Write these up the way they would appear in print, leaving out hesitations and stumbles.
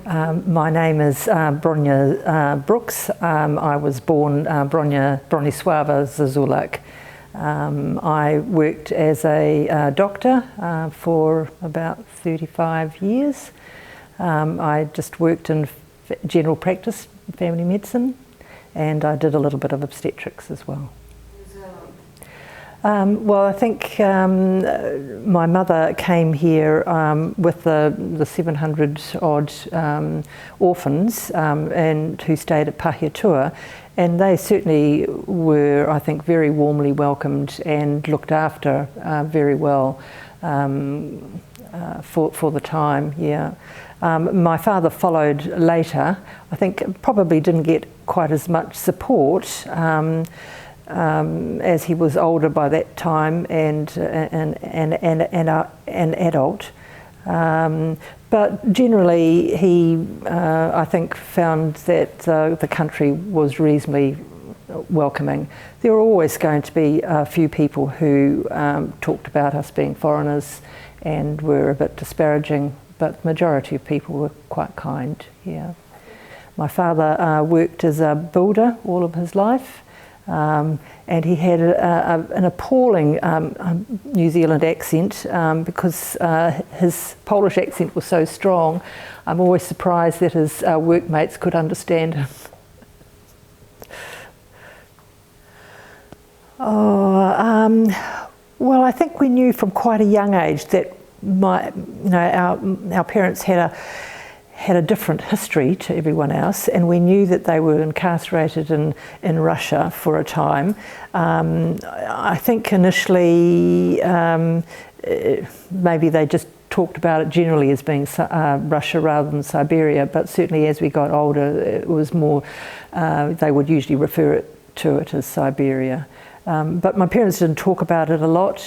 My name is Bronia Brooks. I was born Bronisława Zazulak. I worked as a doctor for about 35 years. I just worked in general practice, family medicine, and I did a little bit of obstetrics as well. Well, I think my mother came here with the 700 odd orphans and who stayed at Pahiatua, and they certainly were, I think, very warmly welcomed and looked after very well for the time. Yeah. My father followed later. I think probably didn't get quite as much support. As he was older by that time and an adult, but generally he, I think, found that the country was reasonably welcoming. There were always going to be a few people who talked about us being foreigners and were a bit disparaging, but the majority of people were quite kind. Yeah, my father worked as a builder all of his life. And he had an appalling New Zealand accent because his Polish accent was so strong. I'm always surprised that his workmates could understand him. Well, I think we knew from quite a young age that our parents had a different history to everyone else, and we knew that they were incarcerated in Russia for a time. I think initially maybe they just talked about it generally as being Russia rather than Siberia, but certainly as we got older it was more, they would usually refer to it as Siberia. But my parents didn't talk about it a lot,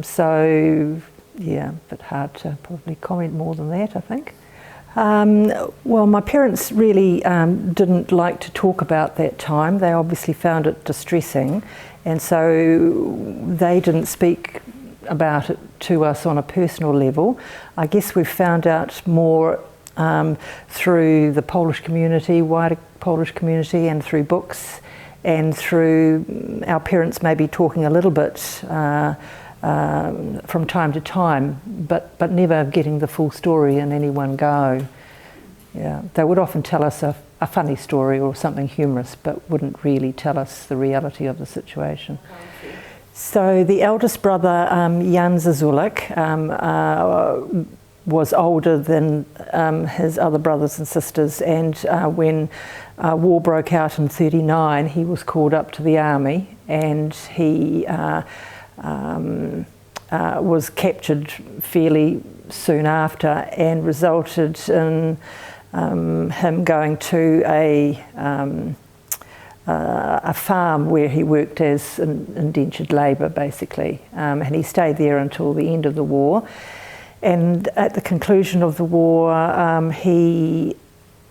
so yeah, a bit hard to probably comment more than that, I think. Well, my parents really didn't like to talk about that time. They obviously found it distressing, and so they didn't speak about it to us on a personal level. I guess we've found out more through the Polish community, wider Polish community, and through books, and through our parents maybe talking a little bit from time to time, but never getting the full story in any one go. Yeah, they would often tell us a funny story or something humorous, but wouldn't really tell us the reality of the situation. So the eldest brother, Jan Zazulak, was older than his other brothers and sisters, and when war broke out in '39, he was called up to the army, and he was captured fairly soon after, and resulted in him going to a farm where he worked as indentured labour, basically, and he stayed there until the end of the war. And at the conclusion of the war, he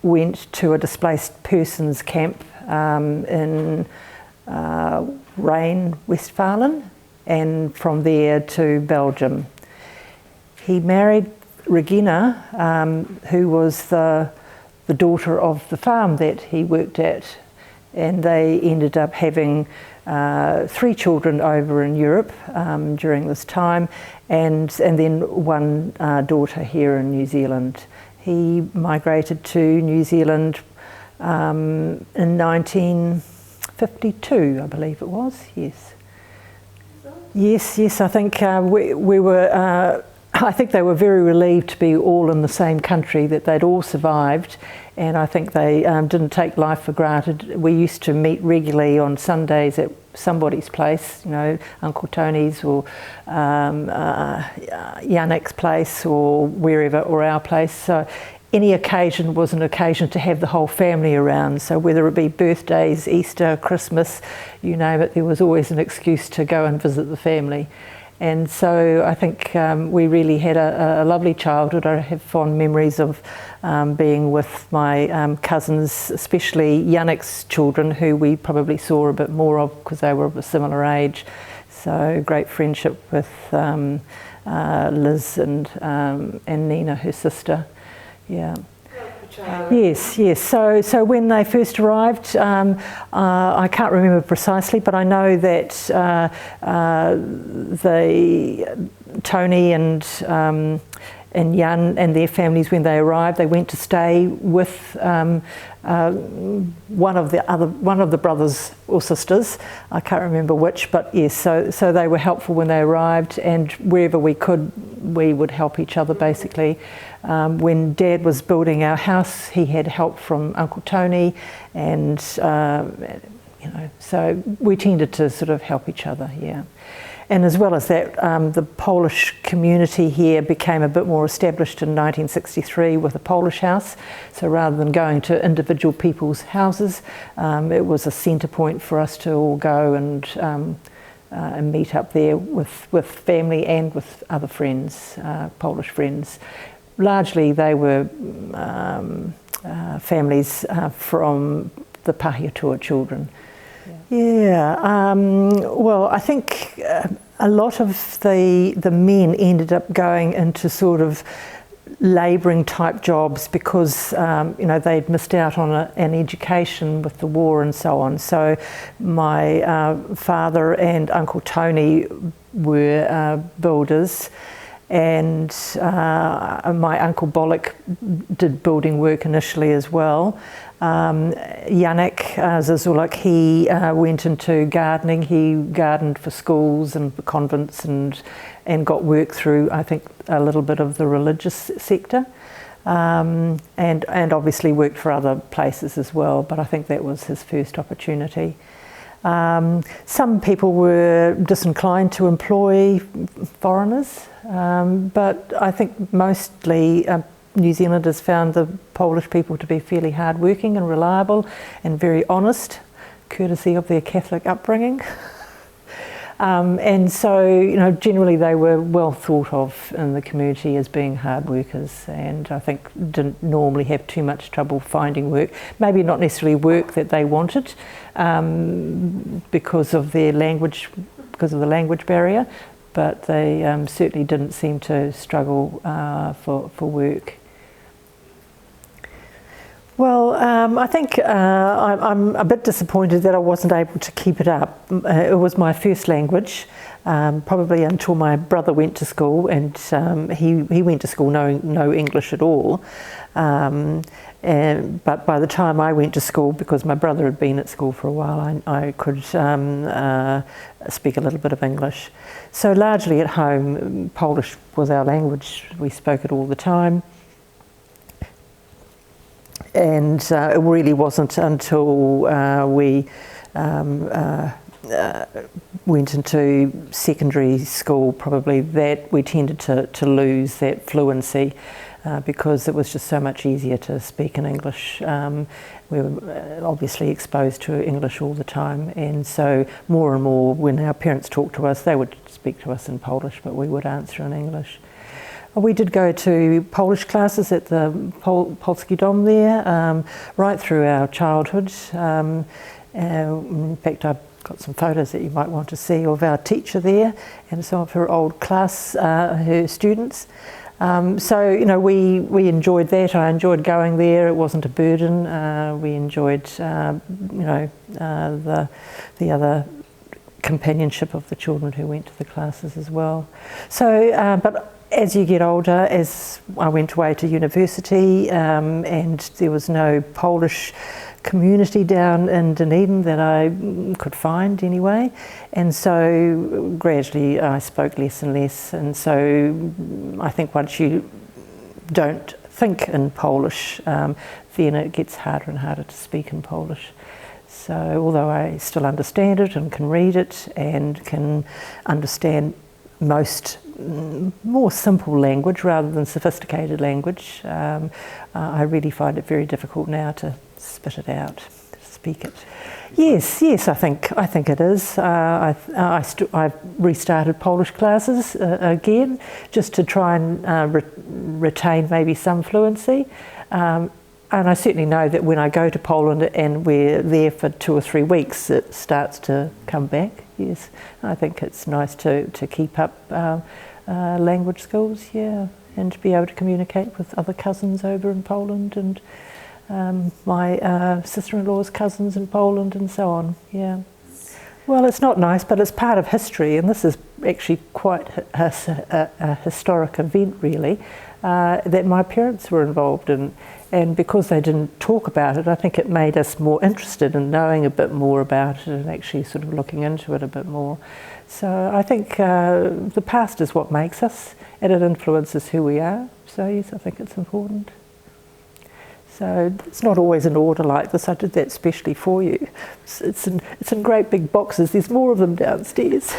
went to a displaced persons camp in Rhine-Westphalen, and from there to Belgium. He married Regina, who was the daughter of the farm that he worked at, and they ended up having 3 children over in Europe during this time, and then one daughter here in New Zealand. He migrated to New Zealand in 1952, I believe it was, yes. Yes, I think we were, I think they were very relieved to be all in the same country, that they'd all survived, and I think they didn't take life for granted. We used to meet regularly on Sundays at somebody's place, Uncle Tony's or Yannick's place or wherever, or our place. So any occasion was an occasion to have the whole family around. So whether it be birthdays, Easter, Christmas, you name it, there was always an excuse to go and visit the family. And so I think we really had a lovely childhood. I have fond memories of being with my cousins, especially Yannick's children, who we probably saw a bit more of because they were of a similar age. So great friendship with Liz and Nina, her sister. Yeah. each other? Yes. So when they first arrived, I can't remember precisely, but I know that Tony and Jan and their families, when they arrived, they went to stay with one of the brothers or sisters. I can't remember which, but yes. So they were helpful when they arrived, and wherever we could, we would help each other basically. When Dad was building our house, he had help from Uncle Tony, and so we tended to sort of help each other. Yeah. And as well as that, the Polish community here became a bit more established in 1963 with a Polish house. So rather than going to individual people's houses, it was a centre point for us to all go and meet up there with family and with other friends, Polish friends. Largely they were families from the Pahiatua children. Yeah, well, I think a lot of the men ended up going into sort of labouring type jobs because they'd missed out on an education with the war and so on. So my father and Uncle Tony were builders, and my Uncle Bolek did building work initially as well. Yannick Zazulak, he went into gardening. He gardened for schools and for convents and got work through, I think, a little bit of the religious sector, and obviously worked for other places as well, but I think that was his first opportunity. Some people were disinclined to employ foreigners, but I think mostly New Zealanders found the Polish people to be fairly hardworking and reliable and very honest, courtesy of their Catholic upbringing. And so, generally they were well thought of in the community as being hard workers, and I think didn't normally have too much trouble finding work. Maybe not necessarily work that they wanted because of the language barrier, but they certainly didn't seem to struggle for work. Well, I think I'm a bit disappointed that I wasn't able to keep it up. It was my first language, probably until my brother went to school, and he went to school knowing no English at all. But by the time I went to school, because my brother had been at school for a while, I could speak a little bit of English. So largely at home, Polish was our language. We spoke it all the time. And it really wasn't until we went into secondary school probably that we tended to lose that fluency because it was just so much easier to speak in English. We were obviously exposed to English all the time, and so more and more when our parents talked to us, they would speak to us in Polish, but we would answer in English. We did go to Polish classes at the Polski Dom there, right through our childhood. In fact, I've got some photos that you might want to see of our teacher there and some of her old class, her students. So, we enjoyed that. I enjoyed going there. It wasn't a burden. We enjoyed, the other companionship of the children who went to the classes as well. So, but as you get older, as I went away to university, and there was no Polish community down in Dunedin that I could find anyway, and so gradually I spoke less and less, and so I think once you don't think in Polish, then it gets harder and harder to speak in Polish. So although I still understand it and can read it and can understand most more simple language rather than sophisticated language, I really find it very difficult now to spit it out, to speak it. Yes, I think it is. I've restarted Polish classes again, just to try and retain maybe some fluency. And I certainly know that when I go to Poland and we're there for 2 or 3 weeks, it starts to come back. Yes, I think it's nice to keep up language skills. Yeah. and to be able to communicate with other cousins over in Poland, and my sister-in-law's cousins in Poland, and so on. Yeah. Well, it's not nice, but it's part of history, and this is actually quite a historic event, really, that my parents were involved in. And because they didn't talk about it, I think it made us more interested in knowing a bit more about it and actually sort of looking into it a bit more. So I think the past is what makes us, and it influences who we are. So yes, I think it's important. So it's not always in order like this. I did that specially for you. It's in great big boxes. There's more of them downstairs.